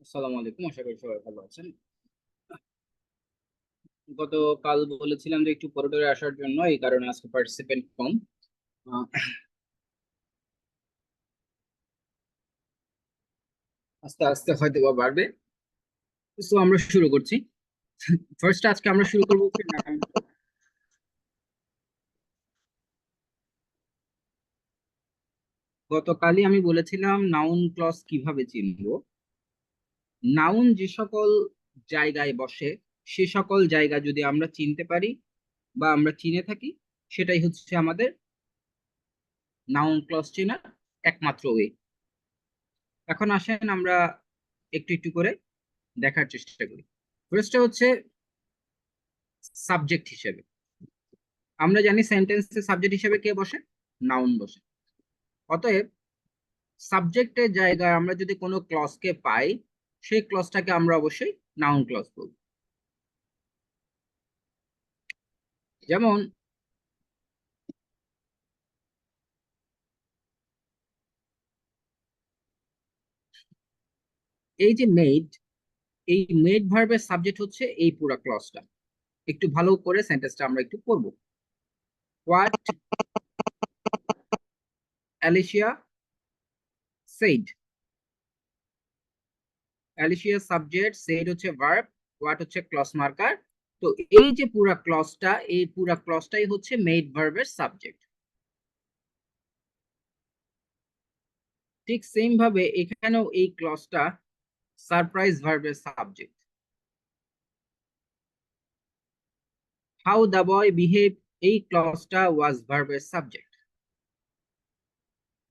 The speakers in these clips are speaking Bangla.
আসসালামু আলাইকুম, আশা করি সবাই ভালো আছেন। গতকাল বলেছিলাম যে একটু করিডোরে আসার জন্য, এই কারণে আজকে পার্টিসিপেন্ট কম। আহ, আস্তে আস্তে হয়তো বা বাড়বে। তো আমরা শুরু করছি। ফার্স্ট আজকে আমরা শুরু করবো হচ্ছে noun clause। গতকালই আমি বলেছিলাম নাউন ক্লজ কিভাবে চিনবো। নাউন যে সকল জায়গায় বসে, সে সকল জায়গা যদি আমরা চিনতে পারি বা আমরা চিনে থাকি, সেটাই হচ্ছে আমাদের নাউন ক্লজ চেনার একমাত্র ওয়ে। এখন আসেন আমরা একটু একটু করে দেখার চেষ্টা করি। ফার্স্টে হচ্ছে সাবজেক্ট হিসেবে। আমরা জানি সেন্টেন্সে সাবজেক্ট হিসেবে কে বসে? নাউন বসে। অতএব সাবজেক্টের জায়গায় আমরা যদি কোনো ক্লজকে পাই, সেই ক্লজটাকে আমরা অবশ্যই নাউন ক্লজ বলবো। যেমন এই যে মেড, এই মেড ভার্বের সাবজেক্ট হচ্ছে এই পুরো ক্লজটা। একটু ভালো করে সেন্টেন্সটা আমরা একটু পড়বো। What Alicia said. Alicia subject, said হচ্ছে ভার্ব, হোয়াট হচ্ছে ক্লজ মার্কার। তো এই যে পুরা ক্লজটা, এই পুরা ক্লজটাই হচ্ছে মেড ভার্বের সাবজেক্ট। ঠিক সেম ভাবে এখানেও এই ক্লজটা সারপ্রাইজ ভার্বের subject. How the boy behave, এই ক্লজটা ওয়াজ ভার্বের সাবজেক্ট।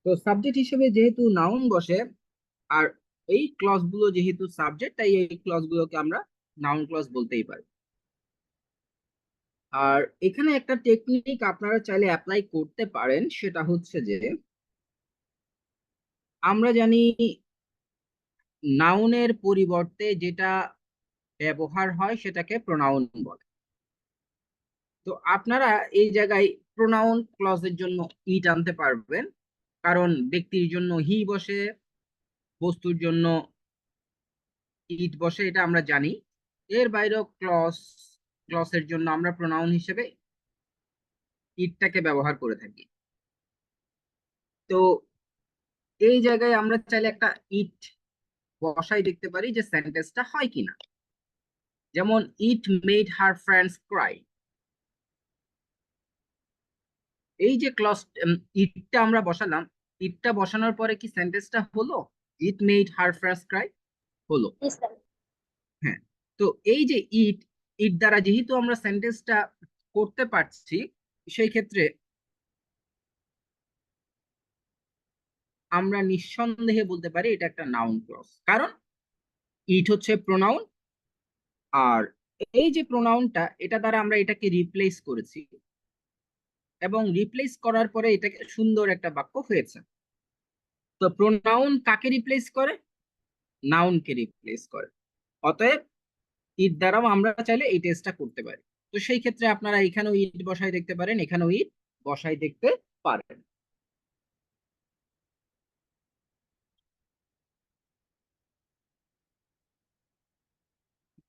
তো সাবজেক্ট হিসেবে যেহেতু নাউন বসে, আর এই ক্লজ গুলো যেহেতু সাবজেক্ট, তাই এই ক্লজ গুলোকে আমরা নাউন ক্লজ বলতেই পারি। আর এখানে একটা টেকনিক আপনারা চাইলে অ্যাপ্লাই করতে পারেন, সেটা হচ্ছে যে আমরা জানি নাউনের পরিবর্তে যেটা ব্যবহার হয় সেটাকে প্রোনাউন বলে। তো আপনারা এই জায়গায় প্রোনাউন ক্লজের জন্য ইট আনতে পারবেন, কারণ ব্যক্তির জন্য হি বসে, বস্তুর জন্য ইট বসে, এটা আমরা জানি। এর বাইরেও ক্লজের জন্য আমরা প্রোনাউন হিসেবে ইটটাকে ব্যবহার করে থাকি। তো এই জায়গায় আমরা চাইলে একটা ইট বসাই দেখতে পারি যে সেন্টেন্সটা হয় কিনা। যেমন it made her friends Cry. এই যে ক্লজ ইটটা আমরা বসালাম, ইটটা বসানোর পরে কি সেন্টেন্সটা হলো? It made her friends Cry হলো। Yes, sir. হ্যাঁ। তো এই যে ইট, ইট দ্বারা যেহেতু আমরা সেন্টেন্সটা করতে পারছি, সেই ক্ষেত্রে আমরা নিঃসন্দেহে বলতে পারি এটা একটা নাউন ক্লজ, কারণ ইট হচ্ছে প্রোনাউন। আর এই যে প্রোনাউনটা, এটা দ্বারা আমরা এটাকে রিপ্লেস করেছি, এবং রিপ্লেস করার পরে এটাকে সুন্দর একটা বাক্য হয়েছে। তো প্রোনাউন কাকে রিপ্লেস করে? নাউনকে রিপ্লেস করে। অতএব ইট দ্বারাও আমরা চাইলে এই টেস্টটা করতে পারি। তো সেই ক্ষেত্রে আপনারা এখানেও ইট বসাই দেখতে পারেন, এখানেও ইট বসাই দেখতে পারেন।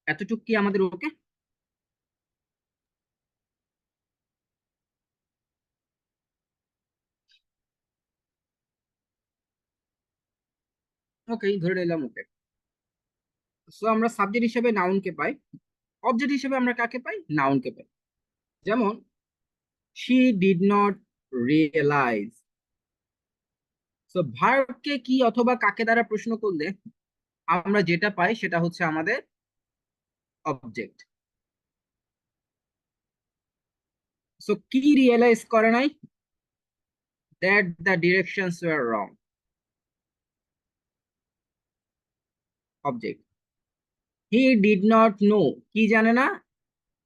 এতটুক কি আমাদের ওকে? ওকে, ধরে নিলাম ওকে। সো আমরা সাবজেক্ট হিসেবে নাউনকে পাই, অবজেক্ট হিসেবে আমরা কাকে পাই? নাউনকে পাই। যেমন she did not realise. So ভার্বকে কি অথবা কাকে দ্বারা প্রশ্ন করলে আমরা যেটা পাই সেটা হচ্ছে আমাদের অবজেক্ট। সো কি রিয়েলাইজ করে নাই? That the directions were wrong. Object. He did not know, কি জানে না?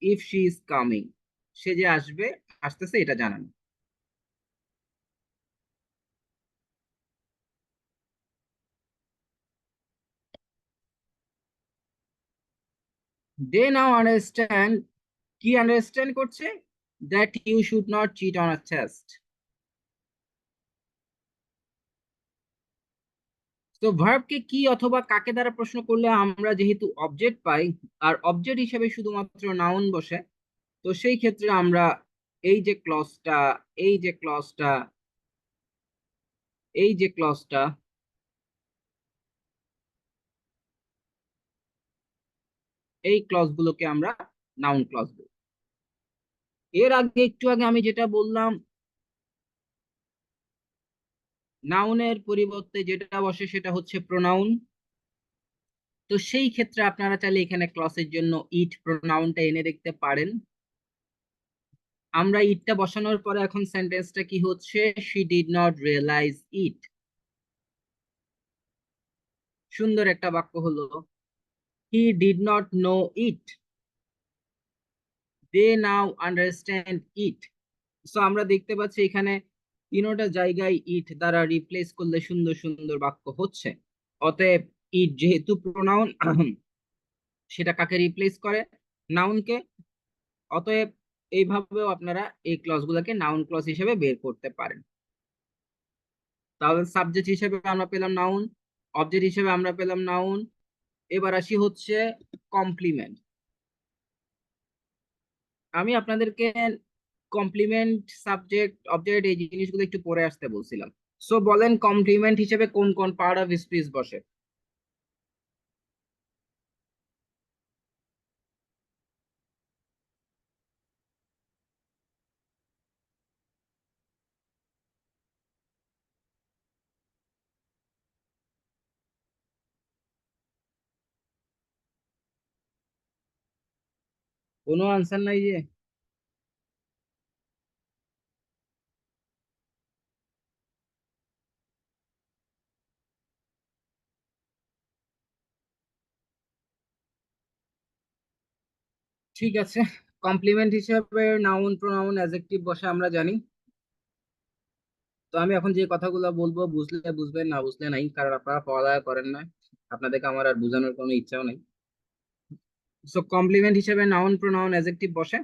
ইফ শি ইজ কামিং, সে যে আসবে, আসতেছে, এটা জানে না। দে নাও আন্ডারস্ট্যান্ড, কি আন্ডারস্ট্যান্ড করছে? That you should not cheat on a test. তো ভার্বকে কি অথবা কাকে দ্বারা প্রশ্ন করলে আমরা যেহেতু অবজেক্ট পাই, আর অবজেক্ট হিসেবে শুধুমাত্র নাউন বসে, তো সেই ক্ষেত্রে আমরা এই যে ক্লজটা এই যে ক্লজটা এই যে ক্লজটা এই ক্লজ গুলোকে আমরা নাউন ক্লজ বলি। এর আগে একটু আগে আমি যেটা বললাম, নাউনের পরিবর্তে যেটা বসে সেটা হচ্ছে প্রোনাউন। তো সেই ক্ষেত্রে আপনারা চাইলে এখানে ক্লসের জন্য ইট প্রোনাউনটা এনে দেখতে পারেন। আমরা ইটটা বসানোর পরে এখন সেন্টেন্সটা কি হচ্ছে, she did not realise it. সুন্দর একটা বাক্য হলো। He did not know it, they now understand it. So আমরা দেখতে পাচ্ছি এখানে তিনোটা জায়গায় ইট দ্বারা রিপ্লেস করলে সুন্দর সুন্দর বাক্য হচ্ছে। অতএব ইট যেহেতু প্রোনাউন, সেটা কাকে রিপ্লেস করে, নাউনকে। অতএব এইভাবেও আপনারা এই ক্লজগুলোকে নাউন ক্লজ হিসেবে বের করতে পারেন। তাহলে সাবজেক্ট হিসেবে আমরা পেলাম নাউন, অবজেক্ট হিসেবে আমরা পেলাম নাউন। এবার আসি হচ্ছে কমপ্লিমেন্ট। আমি আপনাদেরকে কমপ্লিমেন্ট, সাবজেক্ট, অবজেক্ট এই জিনিসগুলো একটু পরে আসতে বলছিলাম। সো বলেন কমপ্লিমেন্ট হিসেবে কোন কোন পার্ট অফ স্পিচ বসে। কোনো আনসার নাই যে? ঠিক আছে, কমপ্লিমেন্ট হিসেবে নাউন, প্রোনাউন, অ্যাডজেক্টিভ বসে আমরা জানি। তো আমি এখন যে কথাগুলো বলবো বুঝলে বুঝবেন, না বুঝলে নাই, কারণ আপনারা পড়ালেখা করেন না। আপনাদেরকে আমার আর বোঝানোর কোনো ইচ্ছাও নেই। সো কমপ্লিমেন্ট হিসেবে নাউন, প্রোনাউন, অ্যাডজেক্টিভ বসে।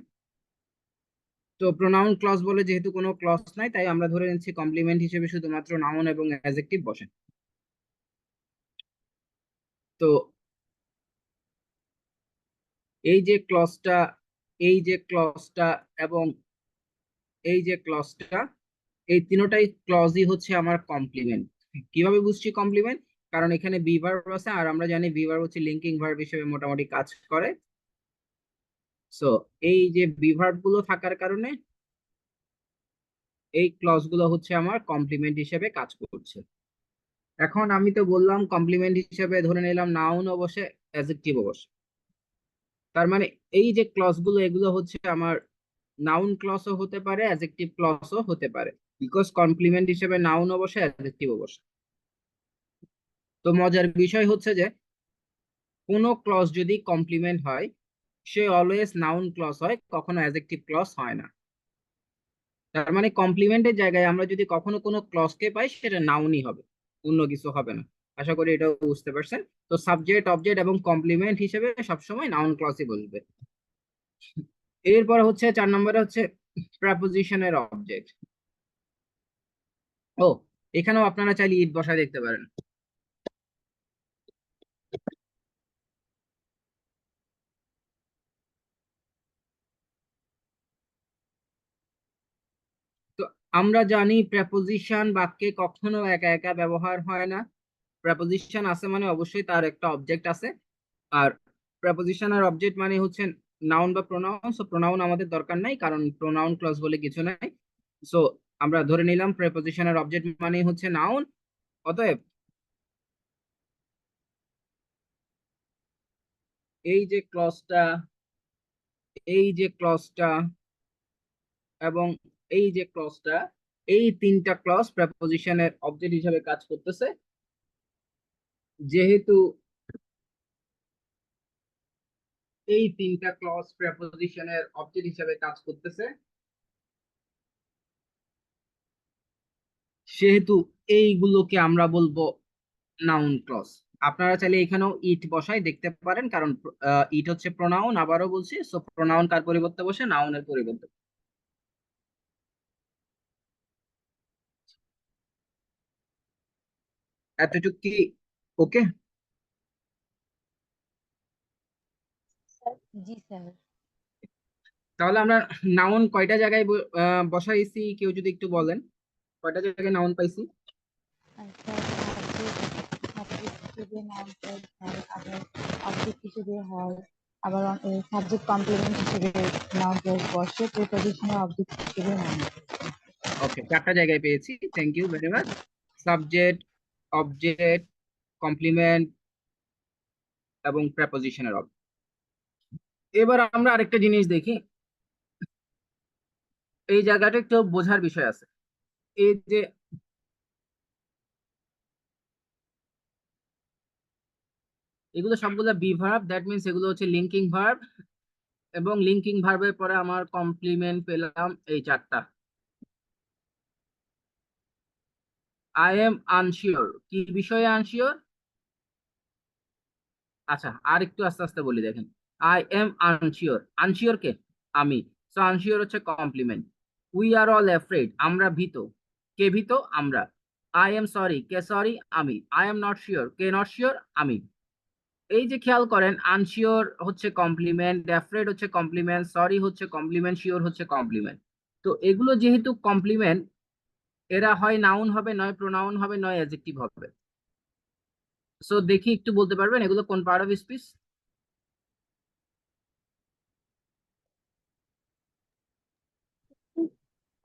তো প্রোনাউন ক্লজ বলে যেহেতু কোনো ক্লজ নাই, তাই আমরা ধরে নিচ্ছি কমপ্লিমেন্ট হিসেবে শুধুমাত্র নাউন এবং অ্যাডজেক্টিভ বসে। তো এই যে ক্লজটা, এই যে ক্লজটা এবং এই যে ক্লজটা, এই তিনোটাই ক্লজই হচ্ছে আমার কমপ্লিমেন্ট। কিভাবে বুঝছি কমপ্লিমেন্ট? কারণ এখানে বি ভার্ব আছে, আর আমরা জানি বি ভার্ব হচ্ছে লিঙ্কিং ভার্ব হিসেবে মোটামুটি কাজ করে। সো এই যে বি ভার্ব গুলো থাকার কারণে এই ক্লজ গুলো হচ্ছে আমার কমপ্লিমেন্ট হিসেবে কাজ করছে। এখন আমি তো বললাম কমপ্লিমেন্ট হিসেবে ধরে নিলাম নাউন অবশ্যই, অ্যাডজেক্টিভ অবশ্যই। তার মানে এই যে ক্লজ গুলো এগুলো হচ্ছে আমার নাউন ক্লজও হতে পারে, অ্যাডজেক্টিভ ক্লজও হতে পারে। বিকজ কমপ্লিমেন্ট হিসেবে নাউন অবশ্যই, অ্যাডজেক্টিভ অবশ্যই। তো মজার বিষয় হচ্ছে যে কোনো ক্লজ যদি কমপ্লিমেন্ট হয়, সে অলওয়েজ নাউন ক্লজ হয়, কখনো অ্যাডজেক্টিভ ক্লজ হয় না। তার মানে কমপ্লিমেন্টের জায়গায় আমরা যদি কখনো কোনো ক্লজকে পাই, সেটা নাউনই হবে, অন্য কিছু হবে না। আশা করি এটাও বুঝতে পারছেন। তো সাবজেক্ট, অবজেক্ট এবং কমপ্লিমেন্ট হিসেবে সবসময় নাউন ক্লজই বলবে। এরপর হচ্ছে 4 নম্বরে হচ্ছে প্রেপোজিশনের অবজেক্ট। ও, এখানেও আপনারা চাইলে ইট বসা দেখতে পারেন। তো আমরা জানি প্রেপোজিশন বাক্যে কখনো একা একা ব্যবহার হয় না। প্রেপোজিশন আছে মানে অবশ্যই তার একটা অবজেক্ট আছে। আর প্রেপোজিশন আর অবজেক্ট মানে হচ্ছে নাউন বা প্রোনাউন। সো প্রোনাউন আমাদের দরকার নাই, কারণ প্রোনাউন ক্লজ বলে কিছু নাই। সো আমরা ধরে নিলাম প্রেপোজিশন আর অবজেক্ট মানে হচ্ছে নাউন। অতএব এই যে ক্লজটা, এই যে ক্লজটা এবং এই যে ক্লজটা, এই তিনটা ক্লজ প্রেপোজিশনের অবজেক্ট হিসেবে কাজ করতেছে। যেহেতু এই তিনটা ক্লজ প্রেপোজিশনের অবজেক্ট হিসেবে কাজ করতেছে, সেহেতু এইগুলোকে আমরা বলবো নাউন ক্লজ। আপনারা চাইলে এখানেও ইট বসাই দেখতে পারেন, কারণ ইট হচ্ছে প্রোনাউন, আবারও বলছি। সো প্রোনাউন কার পরিবর্তে বসে, নাউনের পরিবর্তে। এতটুকু কি ওকে, জি স্যার। তাহলে আমরা নাউন কয়টা জায়গায় বসাইছি, কেউ যদি একটু বলেন কয়টা জায়গায় নাউন পাইছি? স্যার সাবজেক্ট হিসেবে নাউন ক্লজ হয়, আবার অবজেক্ট হিসেবে হয়, আবার সাবজেক্ট কমপ্লিমেন্ট হিসেবে নাউন ক্লজ বসে, প্রিপোজিশনাল অবজেক্ট হিসেবে নাউন। ওকে, চারটা জায়গায় পেয়েছি, thank you very much. Subject, object, complement এবং প্রেপোজিশনের অবজেক্ট। এবার আমরা আরেকটা জিনিস দেখি, এই জায়গাটা একটু বোঝার বিষয় আছে। এই যে এগুলো সবগুলো বি ভার্ব, দ্যাট মিনস এগুলো হচ্ছে লিঙ্কিং ভার্ব, এবং লিঙ্কিং ভার্বের পরে আমার কমপ্লিমেন্ট পেলাম এই চারটা। আই এম আনশিওর, কি বিষয়ে আনশিওর? আচ্ছা, আর একটু আস্তে আস্তে বলি, দেখেন। আই এম আনশিওর, আনশিওর কে? আমি। সো আনশিওর হচ্ছে complement. We are all afraid, আমরা ভীত। কে ভীত? আমরা। আই এম সরি, কে সরি? আমি। আই এম নট শিওর, কে নট শিওর? আমি। এই যে খেয়াল করেন, আনশিওর হচ্ছে কমপ্লিমেন্ট, অ্যাফ্রেড হচ্ছে কমপ্লিমেন্ট, সরি হচ্ছে কমপ্লিমেন্ট, শিওর হচ্ছে কমপ্লিমেন্ট। তো এগুলো যেহেতু কমপ্লিমেন্ট, এরা হয় নাউন হবে, নয় প্রোনাউন হবে, নয় অ্যাডজেক্টিভ হবে। সো দেখি, একটু বলতে পারবেন এগুলো কোন part of speech?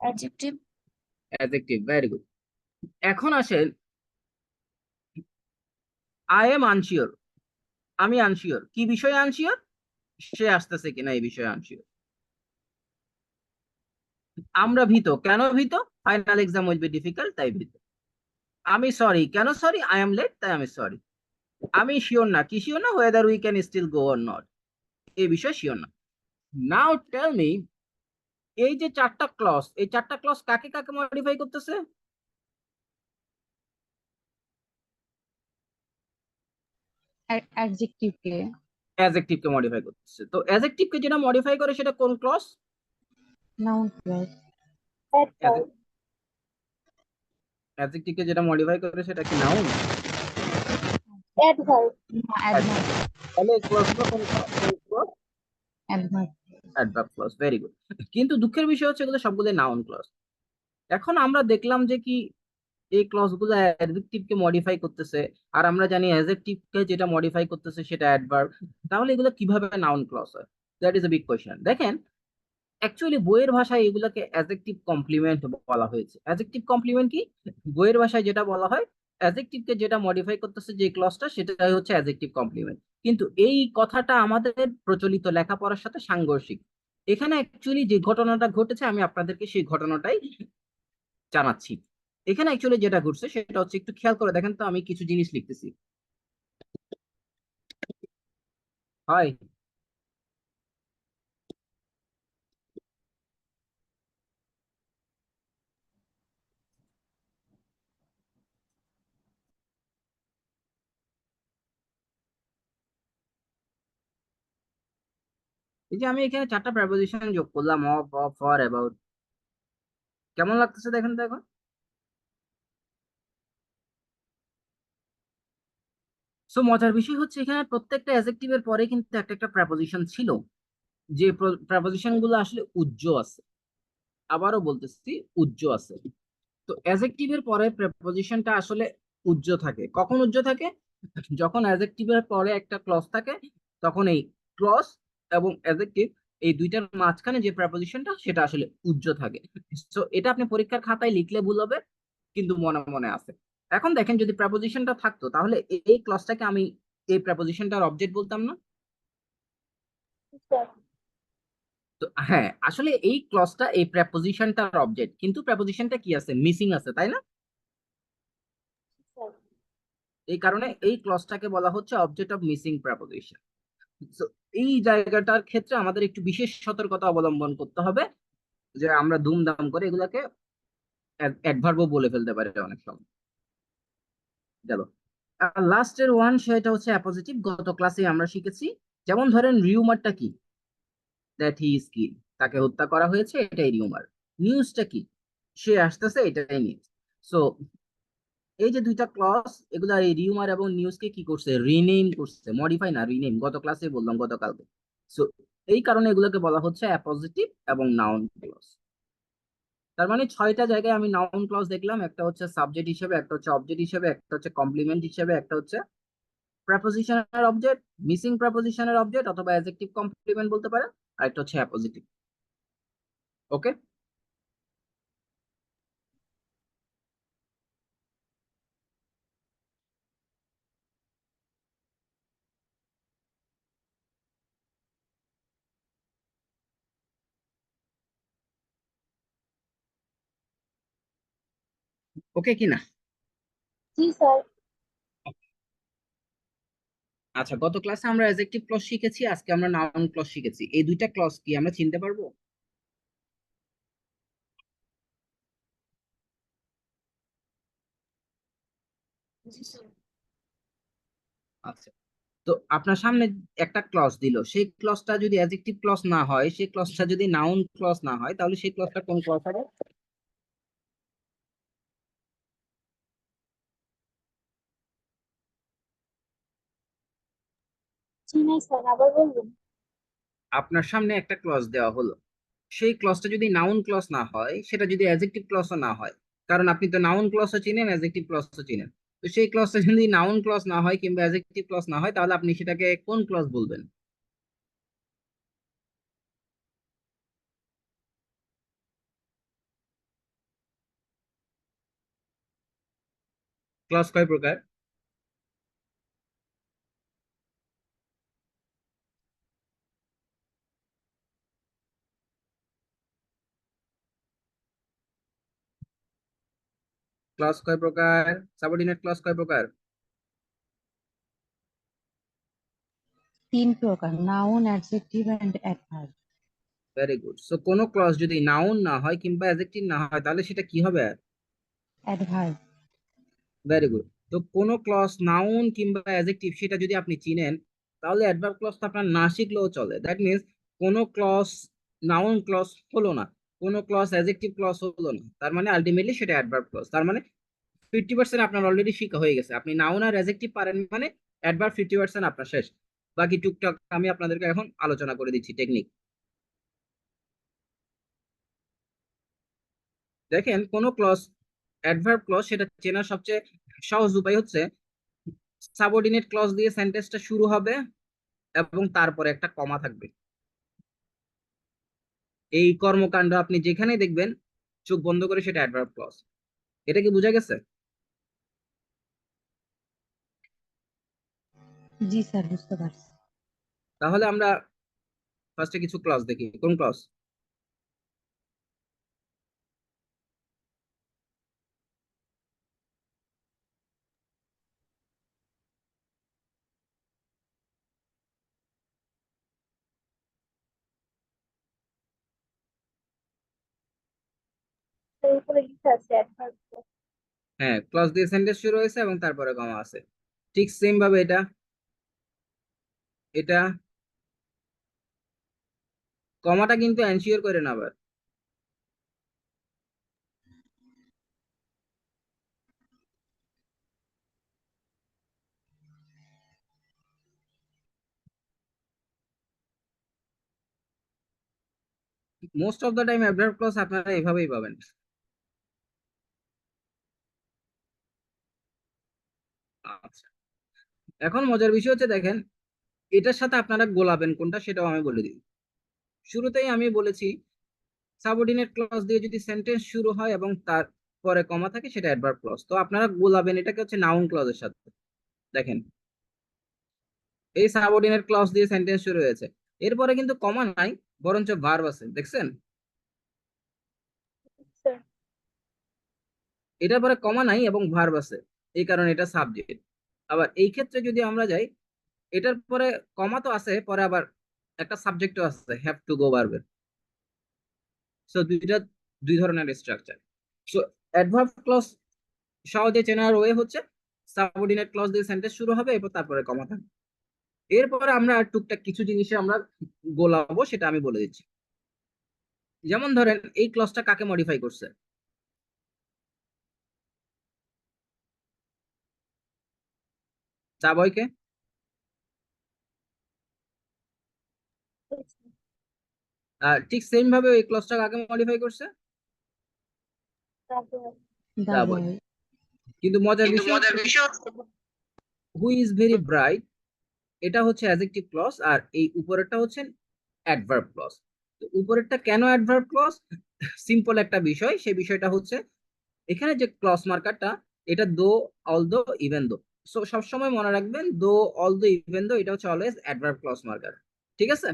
Adjective. Adjective, very good. এখন আসেন, আই এম আনশিওর, আমি আনশিওর, কি বিষয়ে আনশিওর? সে আসতেছে কিনা এই বিষয়ে আনশিওর। আমরা ভীত, কেন ভীত? Final exam will be difficult, তাই ভীত। আমি সরি, কেন সরি? আই এম লেট, তাই আমি সরি। আমি শিওর না, কি শিওর না? Whether we can still go or not, এই বিষয়ে শিওর না। নাও টেল মি, এই যে চারটা ক্লজ, এই চারটা ক্লজ কাকে কাকে মডিফাই করতেছে? অ্যাডজেক্টিভকে। অ্যাডজেক্টিভ কে মডিফাই করতেছে। তো অ্যাডজেক্টিভ কে যেটা মডিফাই করে সেটা কোন ক্লজ? Noun clause. অ্যাডজেক্টিভ কে যেটা মডিফাই করে সেটা কি নাউন? অ্যাডভার্ব। অ্যাডভার্ব। তাহলে এই ক্লজটা কোন clause? Adverb. Adverb clause, very good. কিন্তু দুঃখের বিষয় হচ্ছে এগুলো সবগুলো নাউন ক্লজ। এখন আমরা দেখলাম যে কি, এই ক্লজ গুলো অ্যাডজেক্টিভ কে মডিফাই করতেছে, আর আমরা জানি অ্যাডজেক্টিভ কে যেটা মডিফাই করতেছে সেটা অ্যাডভার্ব। তাহলে এগুলো কিভাবে নাউন ক্লজ হয়? That is a big question. দেখেন, অ্যাকচুয়ালি বইয়ের ভাষায় এগুলোকে অ্যাডজেক্টিভ কমপ্লিমেন্ট বলা হয়েছে। অ্যাডজেক্টিভ কমপ্লিমেন্ট কি? বইয়ের ভাষায় যেটা বলা হয়, অ্যাডজেক্টিভ কে যেটা মডিফাই করতেছে যে ক্লজটা, সেটাই হচ্ছে অ্যাডজেক্টিভ কমপ্লিমেন্ট। কিন্তু এই কথাটা আমাদের প্রচলিত লেখাপড়ার সাথে সাংঘর্ষিক। এখানে অ্যাকচুয়ালি যে ঘটনাটা ঘটেছে, আমি আপনাদেরকে সেই ঘটনাটাই জানাচ্ছি। এখানে অ্যাকচুয়ালি যেটা ঘটছে সেটা হচ্ছে, একটু খেয়াল করে দেখেন তো, আমি কিছু জিনিস লিখতেছি। হয়, এই যে আমি এখানে চারটা প্রেপোজিশন যোগ করলাম, অফ, অফ, ফর, অ্যাবাউট। কেমন লাগতেছে দেখেন তো এখন? সো মজার বিষয় হচ্ছে, এখানে প্রত্যেকটা অ্যাডজেক্টিভের পরে কিন্তু একটা একটা প্রেপোজিশন ছিল, যে প্রেপোজিশন গুলো আসলে উজ্জ আছে। আবারও বলতেছি, উজ্জ আছে। তো অ্যাডজেক্টিভের পরে প্রেপোজিশনটা আসলে উজ্জ থাকে। কখন উজ্জ থাকে? যখন অ্যাডজেক্টিভের পরে একটা ক্লজ থাকে, তখন এই ক্লজ এবং অ্যাডজেক্টিভ, এই দুইটার মাঝখানে যে প্রেপোজিশনটা সেটা আসলে উজ্জ থাকে। তো এটা আপনি পরীক্ষার খাতায় লিখলে ভুল হবে, কিন্তু মনে মনে আছে। এখন দেখেন, যদি প্রেপোজিশনটা থাকতো তাহলে এই ক্লজটাকে আমি এই প্রেপোজিশনটার অবজেক্ট বলতাম না? তো হ্যাঁ, আসলে এই ক্লজটা এই প্রেপোজিশনটার অবজেক্ট, কিন্তু প্রেপোজিশনটা কি আছে? মিসিং আছে, তাই না? এই কারণে এই ক্লজটাকে বলা হচ্ছে অবজেক্ট অফ মিসিং প্রেপোজিশন। তো এই জায়গাটার ক্ষেত্রে আমাদের একটু বিশেষ সতর্কতা অবলম্বন করতে হবে, যে আমরা দুমদাম করে এগুলাকে অ্যাডভার্বও বলে ফেলতে পারি অনেক সময়। গেল। লাস্টের ওয়ান, সেটা হচ্ছে অ্যাপোজিটিভ। গত ক্লাসে আমরা শিখেছি, যেমন ধরেন রিউমারটা কি? দ্যাট হি ইজ কিল, তাকে হত্যা করা হয়েছে, এটাই রিউমার। নিউজটা কি? সে আসতেছে, এটাই নিউজ। সো এই যে দুইটা ক্লজ, এগুলা এই রিউমার এবং নিউজকে কি করছে, রিনেম করছে, মডিফাই না রিনেম, গত ক্লাসে বললাম গতকালকে। সো এই কারণে এগুলোকে বলা হচ্ছে অ্যাপোজিটিভ এবং নাউন ক্লজ। তার মানে 6টা জায়গায় আমি নাউন ক্লজ দেখলাম, একটা হচ্ছে সাবজেক্ট হিসেবে, একটা হচ্ছে অবজেক্ট হিসেবে, একটা হচ্ছে কমপ্লিমেন্ট হিসেবে, একটা হচ্ছে প্রেপোজিশনের অবজেক্ট, মিসিং প্রেপোজিশনের অবজেক্ট অথবা অ্যাডজেক্টিভ কমপ্লিমেন্ট বলতে পারেন, আর একটা হচ্ছে অ্যাপোজিটিভ। ওকে, ওকে কিনা? জি স্যার। আচ্ছা, গত ক্লাসে আমরা অ্যাডজেক্টিভ ক্লজ শিখেছি, আজকে আমরা নাউন ক্লজ শিখেছি। এই দুইটা ক্লজ কি আমরা চিনতে পারবো? জি স্যার। আচ্ছা, তো আপনার সামনে একটা ক্লজ দিল, সেই ক্লজটা যদি অ্যাডজেক্টিভ ক্লজ না হয়, সেই ক্লজটা যদি নাউন ক্লজ না হয়, তাহলে সেই ক্লজটা কোন ক্লজ হবে? জি নাই স্যার, আবার বলবেন? আপনার সামনে একটা ক্লজ দেওয়া হলো, সেই ক্লজটা যদি নাউন ক্লজ না হয়, সেটা যদি অ্যাডজেক্টিভ ক্লজও না হয়, কারণ আপনি তো নাউন ক্লজও চিনেন, অ্যাডজেক্টিভ ক্লজও চিনেন, তো সেই ক্লজটা যদি নাউন ক্লজ না হয় কিংবা অ্যাডজেক্টিভ ক্লজ না হয়, তাহলে আপনি সেটাকে কোন ক্লজ বলবেন? ক্লজ কয় প্রকার? ক্লজ কয় প্রকার? সাবঅর্ডিনেট ক্লজ কয় প্রকার? 3 প্রকার: noun, adjective and adverb. Very good. So কোনো ক্লজ যদি নাউন না হয় কিংবা অ্যাডজেক্টিভ না হয়, তাহলে সেটা কি হবে? অ্যাডভার্ব। Very good. তো কোনো ক্লজ নাউন কিংবা অ্যাডজেক্টিভ সেটা যদি আপনি চিনেন, তাহলে অ্যাডভার্ব ক্লজটা আপনার না শিখলেও চলে। দ্যাট মিনস কোনো ক্লজ নাউন ক্লজ হলো না, কোনো ক্লজ অ্যাডজেক্টিভ ক্লজ হলো না, তার মানে আলটিমেটলি সেটা অ্যাডভার্ব ক্লজ। তার মানে 50% আপনার অলরেডি শিখা হয়ে গেছে। আপনি নাউন আর অ্যাডজেক্টিভ পারেন মানে অ্যাডভার্ব 50% আপনার শেষ। বাকি টুকটাক আমি আপনাদেরকে এখন আলোচনা করে দিচ্ছি টেকনিক। দেখেন, কোন ক্লজ অ্যাডভার্ব ক্লজ সেটা চেনার সবচেয়ে সহজ উপায় হচ্ছে সাবঅর্ডিনেট ক্লজ দিয়ে সেন্টেন্সটা শুরু হবে এবং তারপরে একটা কমা থাকবে। এই কর্মকাণ্ড আপনি যেখানে দেখবেন, চোখ বন্ধ করে, সেটা অ্যাডভার্ব ক্লজ। এটা কি বোঝা গেছে? জি স্যার, বুঝতে পারছি। তাহলে আমরা ফার্স্টে কিছু ক্লজ দেখি। কোন ক্লজ? এর উপরে লেখা আছে অ্যাডভার্ব। হ্যাঁ, ক্লজ দিয়ে সেন্টেন্স শুরু হয়েছে এবং তারপরে কমা আছে। ঠিক সেম ভাবে এটা, এটা কমাটা কিন্তু এনশিওর করে না আবার। Most of the time adverb clause আপনারা এভাবেই পাবেন। আচ্ছা, এখন মজার বিষয় হচ্ছে, দেখেন এটার সাথে আপনারা গোলাবেন কোনটা সেটাও আমি বলে দিই। শুরুতেই আমি বলেছি সাবঅর্ডিনেট ক্লজ দিয়ে যদি সেন্টেন্স শুরু হয় এবং তার পরে কমা থাকে, সেটা অ্যাডভার্ব ক্লজ। তো আপনারা গোলাবেন এটাকে হচ্ছে নাউন ক্লজের সাথে। দেখেন, এই সাবঅর্ডিনেট ক্লজ দিয়ে সেন্টেন্স শুরু হয়েছে, এরপরে কিন্তু কমা নাই, বরঞ্চ ভার্ব আছে, দেখছেন? স্যার। এটার পরে কমা নাই এবং ভার্ব আছে, এই কারণে এটা সাবজেক্ট। আবার এই ক্ষেত্রে যদি আমরা যাই, এটার পরে কমা তো আছে, পরে আবার একটা সাবজেক্টও আছে, হ্যাভ টু গো ভার্বের। সো দুইটা দুই ধরনের স্ট্রাকচার। সো অ্যাডভার্ব ক্লজ সহজে চেনার ওয়ে হচ্ছে সাবঅর্ডিনেট ক্লজ দিয়ে সেন্টেন্স শুরু হবে, এরপর তারপরে কমা থাকবে। এরপরে আমরা আর টুকটাক কিছু জিনিসে আমরা গোলাবো, সেটা আমি বলে দিচ্ছি। যেমন ধরেন, এই ক্লজটা কাকে মডিফাই করছে? চা বয়কে? ঠিক সেম ভাবে এই ক্লজটাকে আগে মডিফাই করছে দা দা বয়। বয়। কিন্তু মজার বিষয় হচ্ছে হু ইজ ভেরি ব্রাইট, এটা হচ্ছে অ্যাডজেক্টিভ ক্লজ, আর এই উপরেরটা হচ্ছে অ্যাডভার্ব ক্লজ। তো উপরেরটা কেন অ্যাডভার্ব ক্লজ? সিম্পল একটা বিষয়, সেই বিষয়টা হচ্ছে এখানে যে ক্লজ মার্কারটা, এটা দো, অল দো, ইভেন দো। সো সবসময় মনে রাখবেন দো, অল দো, ইভেন দো, এটা হচ্ছে অলওয়েজ অ্যাডভার্ব ক্লজ মার্কার। ঠিক আছে?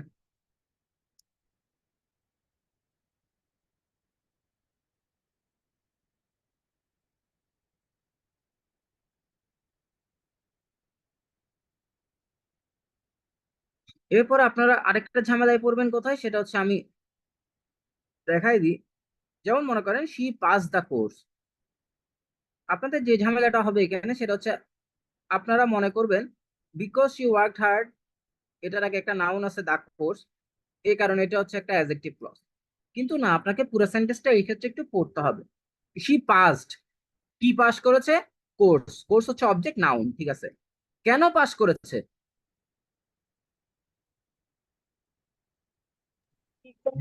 এরপর আপনারা আরেকটা ঝামেলায় পড়বেন কোথায়, সেটা হচ্ছে আমি দেখাই দিই। যেমন মনে করেন শি পাস দ্য কোর্স। আপনাদের যে ঝামেলাটা হবে এখানে সেটা হচ্ছে আপনারা মনে করবেন বিকজ শি ওয়ার্কড হার্ড, এটার আগে একটা নাউন আছে দ্য কোর্স, এই কারণে এটা হচ্ছে একটা অ্যাডজেক্টিভ ক্লজ। কিন্তু না, আপনাকে পুরো সেন্টেন্সটা এই ক্ষেত্রে একটু পড়তে হবে। শি পাসড, কি পাস করেছে? কোর্স। কোর্স হচ্ছে অবজেক্ট, নাউন, ঠিক আছে। কেন পাস করেছে?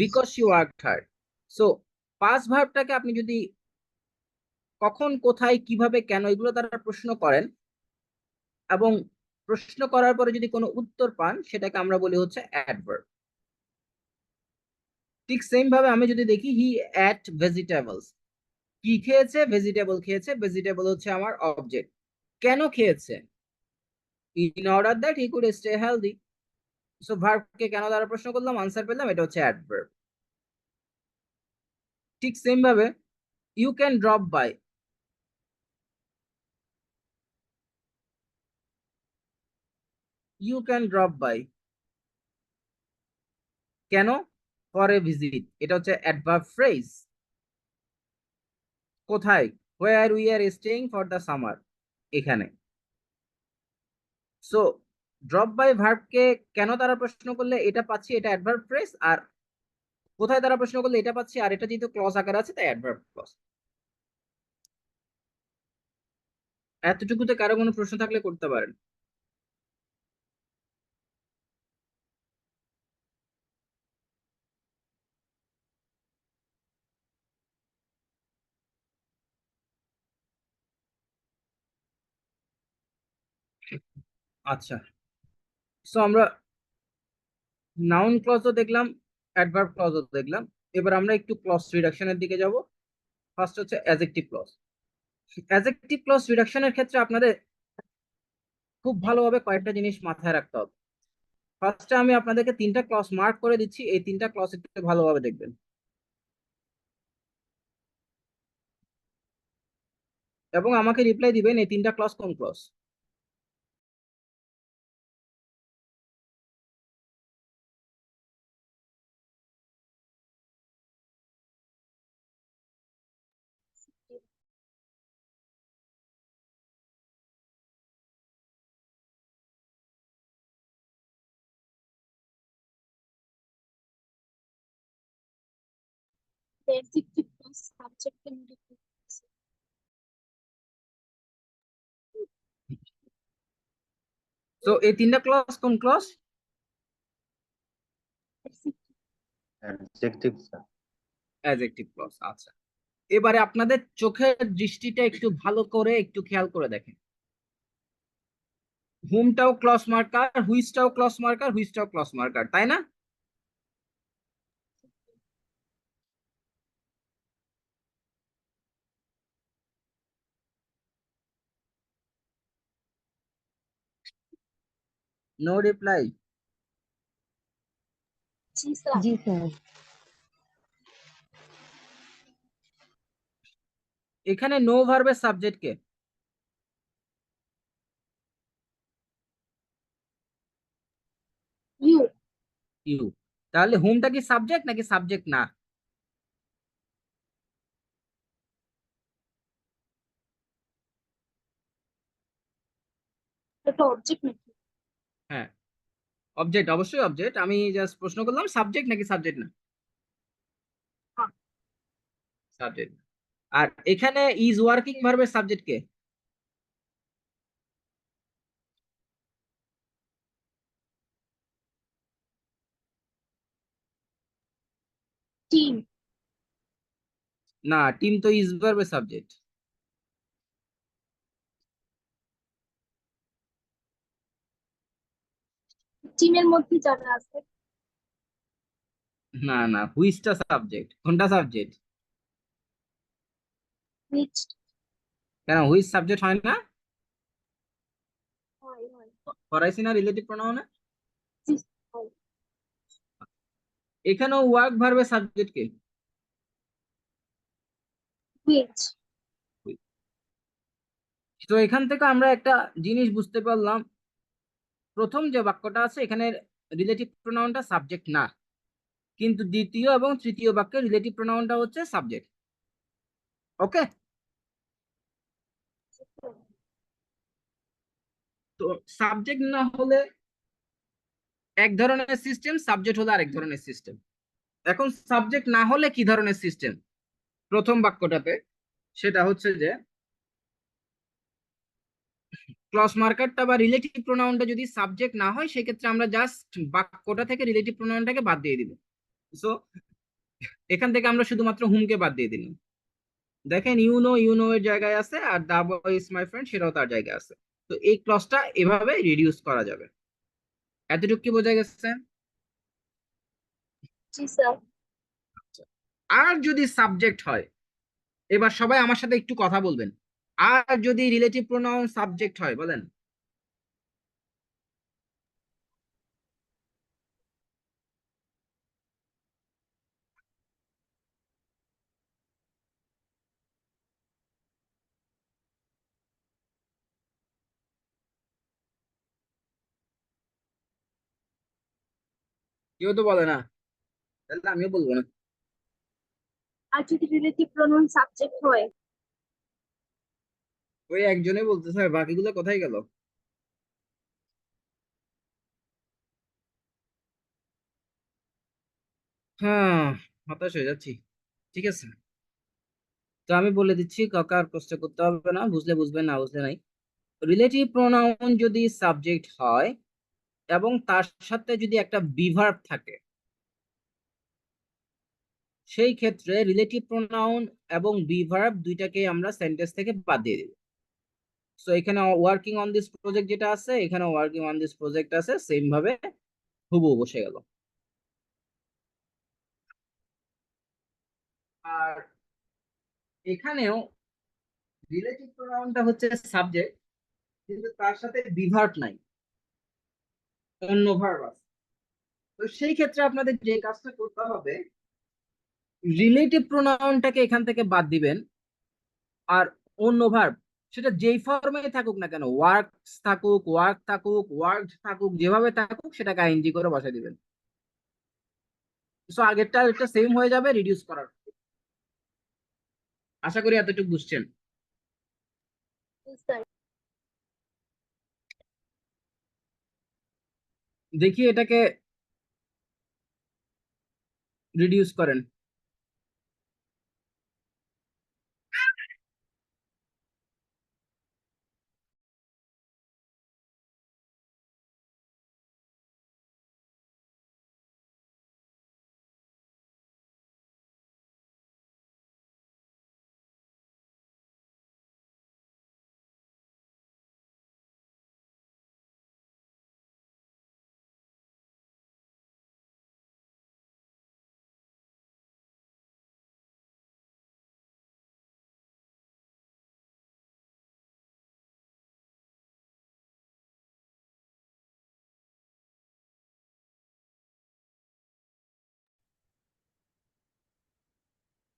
Because she worked hard. So pass ভার্বটাকে আপনি যদি কখন, কোথায়, কিভাবে, কেন এগুলো দ্বারা প্রশ্ন করেন এবং প্রশ্ন করার পরে যদি কোনো উত্তর পান, সেটাকে আমরা বলি হচ্ছে অ্যাডভার্ব। ঠিক সেম ভাবে আমি যদি দেখি হি অ্যাট ভেজিটেবলস, কি খেয়েছে? ভেজিটেবল খেয়েছে। ভেজিটেবল হচ্ছে আমার অবজেক্ট। কেন খেয়েছে? In order that he could stay healthy. So ভার্বকে কেন দ্বারা প্রশ্ন করলাম, আনসার পেলাম, এটা হচ্ছে অ্যাডভার্ব। ঠিক সেম ভাবে you can drop by, you can drop by কেন? ফর এ ভিজিট, এটা হচ্ছে অ্যাডভার্ব ফ্রেজ। কোথায়? Where we are staying for the summer, এখানে। সো ড্রপ বাই ভার্বকে কেন দ্বারা প্রশ্ন করলে এটা পাচ্ছি, এটা অ্যাডভার্ব ফ্রেজ। আর কোথায় দ্বারা প্রশ্ন করলে এটা পাচ্ছি, আর এটা যেহেতু ক্লজ আকার আছে তাই অ্যাডভার্ব ক্লজ। এতটুকুতে কারো কোনো প্রশ্ন থাকলে করতে পারেন। আচ্ছা, সো আমরা নাউন ক্লজও দেখলাম, অ্যাডভার্ব ক্লজও দেখলাম। এবার আমরা একটু ক্লজ রিডাকশনের দিকে যাব। ফার্স্ট হচ্ছে অ্যাডজেক্টিভ ক্লজ। অ্যাডজেক্টিভ ক্লজ রিডাকশনের ক্ষেত্রে আপনাদের খুব ভালোভাবে কয়েকটা জিনিস মাথায় রাখতে হবে। ফার্স্টে আমি আপনাদেরকে তিনটা ক্লজ মার্ক করে দিচ্ছি, এই তিনটা ক্লজ একটু ভালোভাবে দেখবেন এবং আমাকে রিপ্লাই দিবেন এই তিনটা ক্লজ কোন clause. adjective plus subject and predicate. তো এই তিনটা ক্লজ কোন clause? Adjective sir. Adjective clause. আচ্ছা, এবারে আপনাদের চোখের দৃষ্টিটা একটু ভালো করে একটু খেয়াল করে দেখেন। হুমটাও ক্লজ মার্কার, হুইচটাও ক্লজ মার্কার, হুইচটাও ক্লজ মার্কার, তাই না? No reply. জি স্যার। জি স্যার। এখানে নো ভার্বের সাবজেক্ট কে? ইউ। ইউ। তাহলে হুমটা কি সাবজেক্ট নাকি সাবজেক্ট না? এটা অবজেক্ট নাকি? হ্যাঁ, অবজেক্ট, অবশ্যই অবজেক্ট। আমি জাস্ট প্রশ্ন করলাম সাবজেক্ট নাকি সাবজেক্ট না। হ্যাঁ। সাবজেক্ট। আর এখানে ইজ ওয়ার্কিং ভার্বের সাবজেক্ট কে? না, টিম তো ইজ ভার্বের সাবজেক্ট। টিমের মধ্যে যারা আছে। না না, হুইচটা সাবজেক্ট, কোনটা সাবজেক্ট? হুইচ। কেন হুইচ সাবজেক্ট হয় না? হয় হয়। করাইছি না রিলেটিভ প্রোনাউনে? জি, হয়। এখানেও ওয়ার্ক ভার্বের সাবজেক্ট কে? হুইচ। তো এখান থেকে আমরা একটা জিনিস বুঝতে পারলাম, প্রথম যে বাক্যটা আছে এখানে রিলেটিভ প্রোনাউনটা সাবজেক্ট না, কিন্তু দ্বিতীয় এবং তৃতীয় বাক্যে রিলেটিভ প্রোনাউনটা হচ্ছে সাবজেক্ট। ওকে। তো সাবজেক্ট না হলে এক ধরনের সিস্টেম, সাবজেক্ট হলে আরেক ধরনের সিস্টেম। এখন সাবজেক্ট না হলে কি ধরনের সিস্টেম প্রথম বাক্যটাতে, সেটা হচ্ছে যে ক্লজ মার্কারটা বা রিলেটিভ প্রোনাউনটা যদি সাবজেক্ট না হয় সেক্ষেত্রে আমরা জাস্ট বাক্যটা থেকে রিলেটিভ প্রোনাউনটাকে বাদ দিয়ে দিব। সো এখান থেকে আমরা শুধুমাত্র হুমকে বাদ দিয়ে দিলাম। দেখেন ইউ নো এর জায়গায় আছে, আর দা বয় ইজ মাই ফ্রেন্ড সেটাও তার জায়গায় আছে। তো এই ক্লজটা এভাবে রিডিউস করা যাবে। এতটুকু কি বোঝা গেছে? জি স্যার। আর যদি সাবজেক্ট হয়, এবার সবাই আমার সাথে একটু কথা বলবেন, আর যদি রিলেটিভ প্রোনাউন সাবজেক্ট হয় বলেন। কেউ তো বলে না, তাহলে আমিও বলবো না। আর যদি রিলেটিভ প্রোনাউন সাবজেক্ট হয়। ওই একজনই বলতেছে, বাকিগুলো কোথায় গেল? হ্যাঁ, হতাশ হয়ে যাচ্ছি। ঠিক আছে, তো আমি বলে দিচ্ছি, কাকা আর কষ্ট করতে হবে না, বুঝলে বুঝবেন, না বুঝলে নাই। রিলেটিভ প্রোনাউন যদি সাবজেক্ট হয় এবং তার সাথে যদি একটা বিভার্ব থাকে, সেই ক্ষেত্রে রিলেটিভ প্রোনাউন এবং বিভার্ব দুইটাকে আমরা সেন্টেন্স থেকে বাদ দিয়ে দিব। সো এখানে ওয়ার্কিং অন দিস প্রজেক্ট যেটা আছে, এখানে ওয়ার্কিং অন দিস প্রজেক্ট আছে, সেম ভাবে হুবহু বসে গেল। আর এখানেও রিলেটিভ প্রোনাউনটা হচ্ছে সাবজেক্ট, কিন্তু তার সাথে বিভার্ব নাই, অন্য ভার্ব আছে। তো সেই ক্ষেত্রে আপনাদের যে কাজটা করতে হবে, রিলেটিভ প্রোনাউনটাকে এখান থেকে বাদ দিবেন, আর অন্য ভার্ব সেটা যেই ফর্মে থাকুক না কেন, ওয়ার্কস থাকুক, ওয়ার্ক থাকুক, ওয়ার্কড থাকুক, যেভাবে থাকুক সেটাকে আইএনজি করে বসাই দিবেন। সো আগেরটা একটা সেম হয়ে যাবে রিডিউস করার। আশা করি এতটুকু বুঝছেন। জি স্যার। দেখি এটাকে রিডিউস করেন।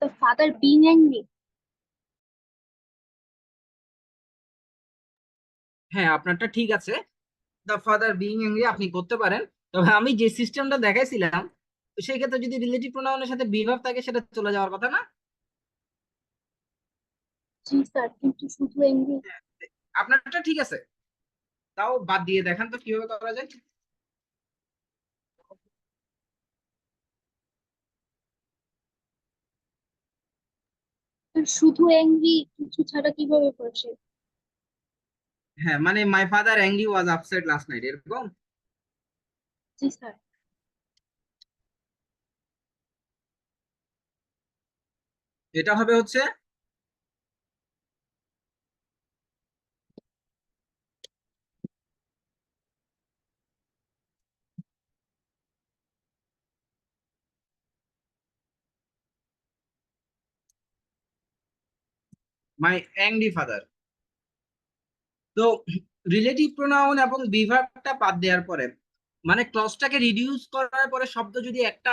The father being angry. হ্যাঁ, আপনারটা ঠিক আছে, দ্য ফাদার বিইং অ্যাংরি আপনি করতে পারেন। তবে আমি যে সিস্টেমটা দেখাইছিলাম, তো সেই ক্ষেত্রে যদি রিলেটিভ প্রোনাউনের সাথে বিভাব থাকে সেটা চলে যাওয়ার কথা না? জি স্যার, কিন্তু শুধু angry। আপনারটা ঠিক আছে, তাও বাদ দিয়ে দেখান তো কিভাবে করা যায়। শুধু angry কিছু ছাড়া কিভাবে বসে? হ্যাঁ, মানে my father angry was upset last night, এরকম। জি স্যার। এটা হবে হচ্ছে মাই অ্যাংরি ফাদার। তো রিলেটিভ প্রোনাউন এবং বিভার্বটা বাদ দেওয়ার পরে, মানে ক্লজটাকে রিডিউস করার পরে শব্দ যদি একটা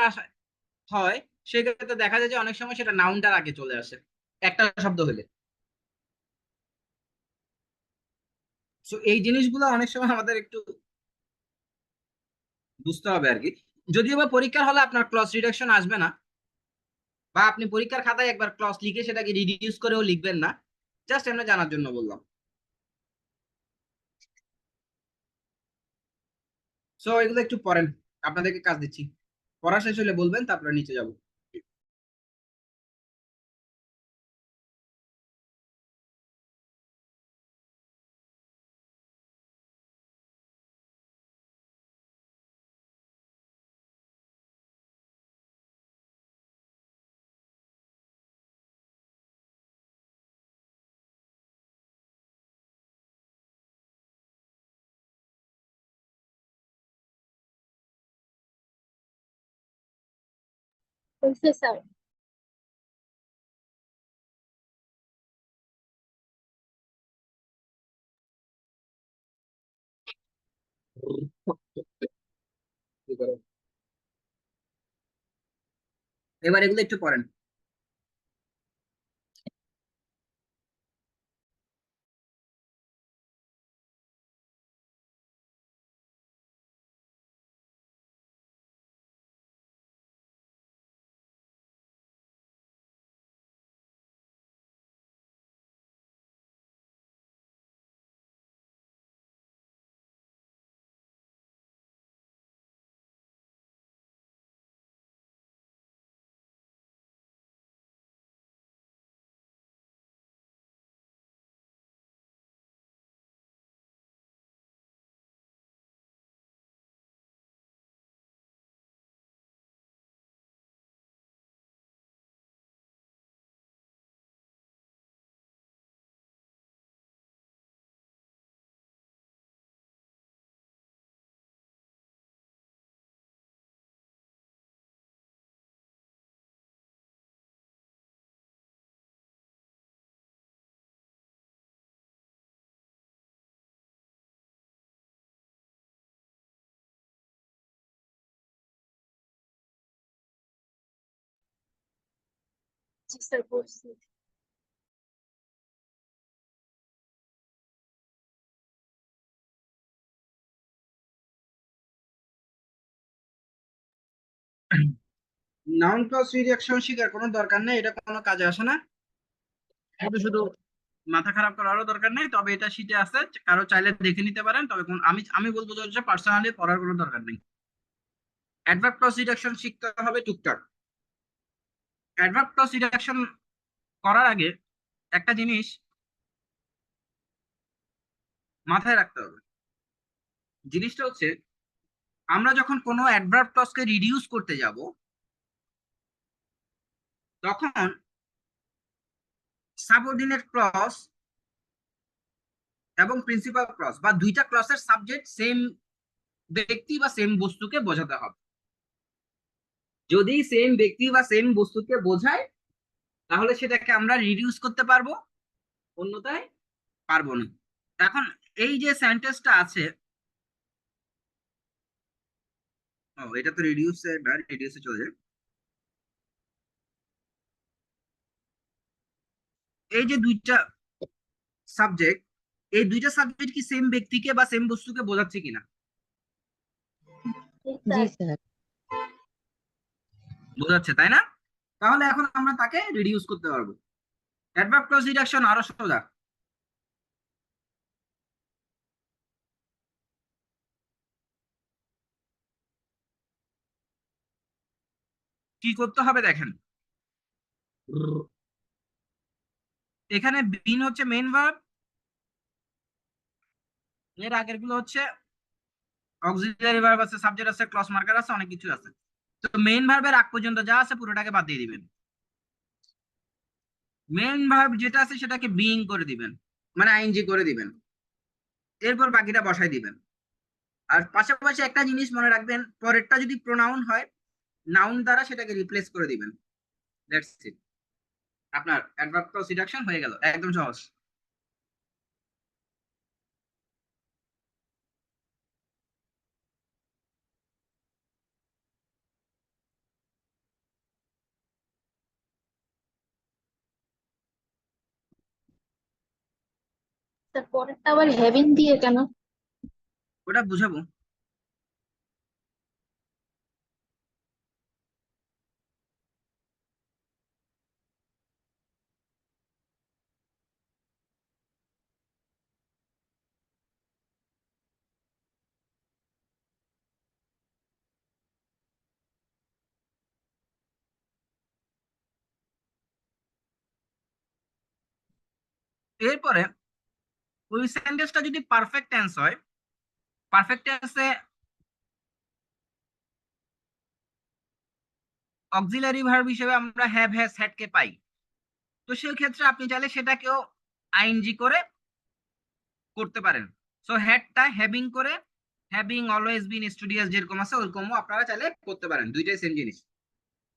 হয়, সেক্ষেত্রে দেখা যায় যে অনেক সময় সেটা নাউনটার আগে চলে আসে একটা শব্দ হলে। তো এই জিনিসগুলো অনেক সময় আমাদের একটু বুঝতে হবে আর কি। যদিও বা পরীক্ষার হলে আপনার ক্লজ রিডাকশন আসবে না, বা আপনি পরীক্ষার খাতায় একবার ক্লজ লিখে সেটাকে রিডিউস করেও লিখবেন না, জাস্ট এমনি জানার জন্য বললাম। সো এগুলো একটু পড়েন, আপনাদেরকে কাজ দিচ্ছি, পড়া শেষ হলে বলবেন, তারপরে নিচে যাব। হয়েছে স্যার। এবার এগুলো একটু পড়েন। জি স্যার, করছি। নাউন ক্লজ রিডাকশন শিখার কোনো দরকার নেই, এটা কোনো কাজে আসে না, শুধু শুধু মাথা খারাপ করারও দরকার নেই। তবে এটা শীটে আছে, কারো চাইলে দেখে নিতে পারেন। তবে আমি আমি বলবো যে পার্সোনালি পড়ার কোনো দরকার নেই। অ্যাডভার্ব ক্লজ রিডাকশন শিখতে হবে টুকটাক। অ্যাডভার্ব ক্লজ রিডাকশন করার আগে একটা জিনিস মাথায় রাখতে হবে। জিনিসটা হচ্ছে, আমরা যখন কোনো অ্যাডভার্ব ক্লজকে রিডিউস করতে যাব, তখন সাবঅর্ডিনেট ক্লজ এবং প্রিন্সিপাল ক্লজ বা দুইটা ক্লজের সাবজেক্ট সেম ব্যক্তি বা সেম বস্তুকে বোঝাতে হবে। যদি সেম ব্যক্তি বা সেম বস্তুকে বোঝায়, তাহলে সেটাকে আমরা রিডিউস করতে পারবো, অন্যথায় পারবো না। এখন এই যে সেন্টেন্সটা আছে, এটা তো রিডিউস না, রিডিউসে চলে যায়। এই যে দুইটা সাবজেক্ট, এই দুইটা সাবজেক্ট কি সেম ব্যক্তিকে বা সেম বস্তুকে বোঝাচ্ছে কিনা? জি জি স্যার। স্যার। বোঝাচ্ছে, তাই না? তাহলে এখন আমরা তাকে রিডিউস করতে পারবো। অ্যাডভার্ব ক্লজ রিডাকশন আরো সোজা। কি করতে হবে দেখেন, এখানে বিন হচ্ছে মেইন ভার্ব, এর আগের গুলো হচ্ছে অক্সিলারি ভার্ব, আছে সাবজেক্ট আছে, ক্লজ মার্কার আছে, অনেক কিছু আছে। তো মেইন ভার্বের আগ পর্যন্ত যা আছে পুরোটাকে বাদ দিয়ে দিবেন। মেইন ভার্ব যেটা আছে সেটাকে বিইং করে দিবেন, মানে আইএনজি করে দিবেন, এরপর বাকিটা বসাই দিবেন। আর পাশাপাশি একটা জিনিস মনে রাখবেন, পরেরটা যদি প্রোনাউন হয় নাউন দ্বারা সেটাকে রিপ্লেস করে দিবেন। দ্যাটস ইট, আপনার অ্যাডভার্ব ক্লজ রিডাকশন হয়ে গেল, একদম সহজ। তারপরেরটা আবার হ্যাভিং দিয়ে কেন? ওটা বুঝাবো। এরপরে ওই সেন্টেন্সটা যদি পারফেক্ট টেন্স হয়, পারফেক্ট টেন্সে অক্সিলারি ভার্ব হিসেবে আমরা হ্যাভ হ্যাজ হ্যাড কে পাই। তো সেই ক্ষেত্রে আপনি চাইলে সেটাকেও আইএনজি করে করতে পারেন। সো হ্যাডটা হ্যাভিং করে, হ্যাভিং অলওয়েজ বিন স্টুডিয়াস যেরকম আছে ওরকমও আপনারা চাইলে করতে পারেন, দুইটাই সেম জিনিস,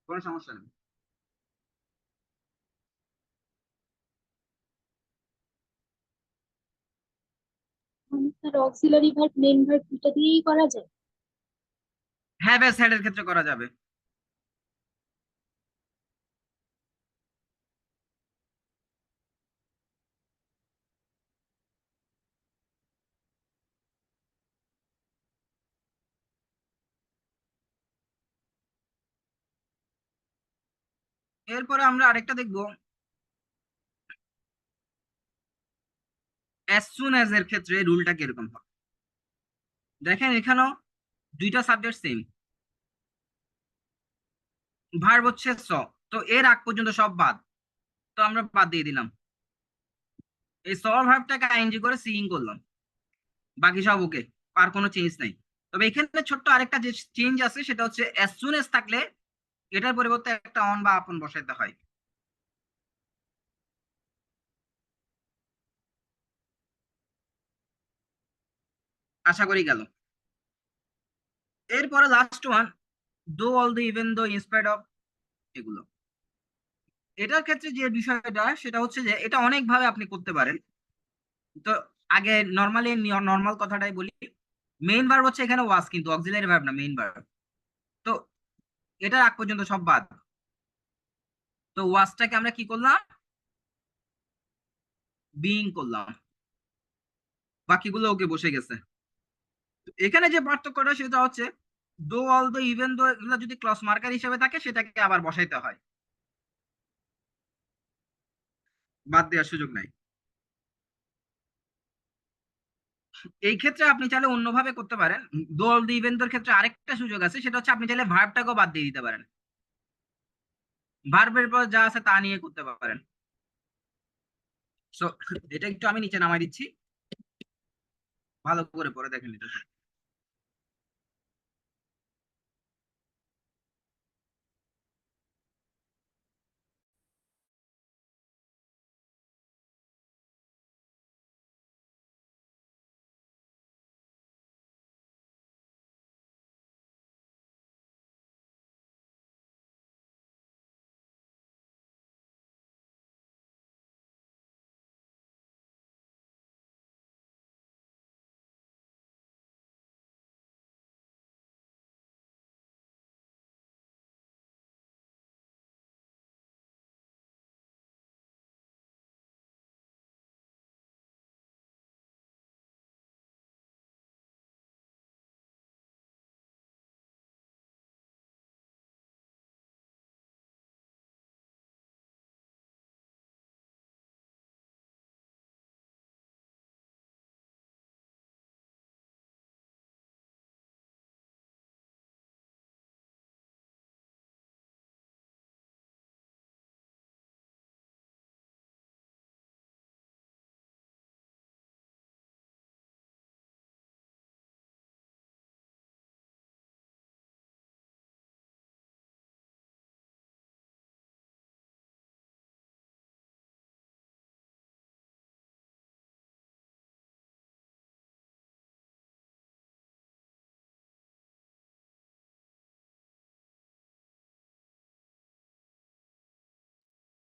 কোনো সমস্যা নেই। Sir auxiliary verb main verb দুটো দিয়েই করা যায়? হ্যাভ হ্যাজ হ্যাড এর ক্ষেত্রে করা যাবে। এরপরে আমরা আরেকটা দেখবো, অ্যাজ সুন অ্যাজ এর ক্ষেত্রে রুলটা কিরকম হয়। দেখেন এখানেও দুইটা সাবজেক্ট সেম, ভার্ব হচ্ছে স, তো এর আগ পর্যন্ত সব বাদ, তো আমরা বাদ দিয়ে দিলাম। এই স ভার্বটাকে আইএনজি করে সিইং করলাম, বাকি সব ওকে, আর কোনো চেঞ্জ নাই। তবে এখানে ছোট্ট আরেকটা যে চেঞ্জ আছে সেটা হচ্ছে অ্যাজ সুন এস থাকলে এটার পরিবর্তে একটা অন বা আপন বসাইতে হয়। আশা করি গেল। এরপরে লাস্ট ওয়ান, দো অল দো ইভেন দো ইনস্পাইট অফ, এগুলো। এটার ক্ষেত্রে যে বিষয়টা সেটা হচ্ছে যে এটা অনেক ভাবে আপনি করতে পারেন। তো আগে নর্মাল কথাটাই বলি, মেইন ভার্ব হচ্ছে এখানে ওয়াজ, কিন্তু অক্সিলারি ভার্ব না, মেইন ভার্ব। তো এটার আগ পর্যন্ত সব বাদ, তো ওয়াজটাকে আমরা কি করলাম, বিইং করলাম, বাকিগুলো ওকে বসে গেছে। তো এখানে যে পার্থক্যটা সেটা হচ্ছে দো অল দো ইভেন দো এগুলো যদি ক্লস মার্কার হিসেবে থাকে সেটাকে আবার বসাইতে হয়, বাদ দেওয়ার সুযোগ নাই। এই ক্ষেত্রে আপনি চাইলে অন্যভাবে করতে পারেন। দো অল দো ইভেন দোর ক্ষেত্রে আরেকটা সুযোগ আছে, সেটা হচ্ছে আপনি চাইলে ভার্বটাকেও বাদ দিয়ে দিতে পারেন, ভার্বের পর যা আছে তা নিয়ে করতে পারেন। সো এটা একটু আমি নিচে নামাই দিচ্ছি, ভালো করে পরে দেখেন এটা।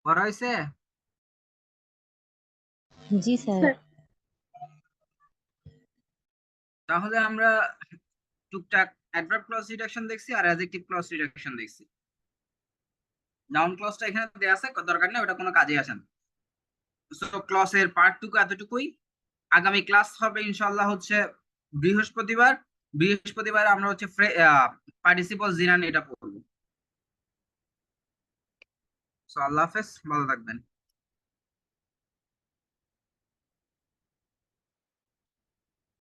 পড়া হয়েছে? জি স্যার। স্যার তাহলে আমরা টুকটাক অ্যাডভার্ব ক্লজ রিডাকশন দেখছি আর অ্যাডজেক্টিভ ক্লজ রিডাকশন দেখছি। নাউন ক্লজটা এখানে দেয়া আছে, দরকার নেই, ওটা কোনো কাজে আসে না। সো ক্লজের পার্টটুকু এতটুকুই। আগামী ক্লাস হবে ইনশাআল্লাহ হচ্ছে বৃহস্পতিবার। বৃহস্পতিবার আমরা হচ্ছে পার্টিসিপল জিরান এটা পড়বো। সো আল্লাহ হাফেজ, ভালো থাকবেন।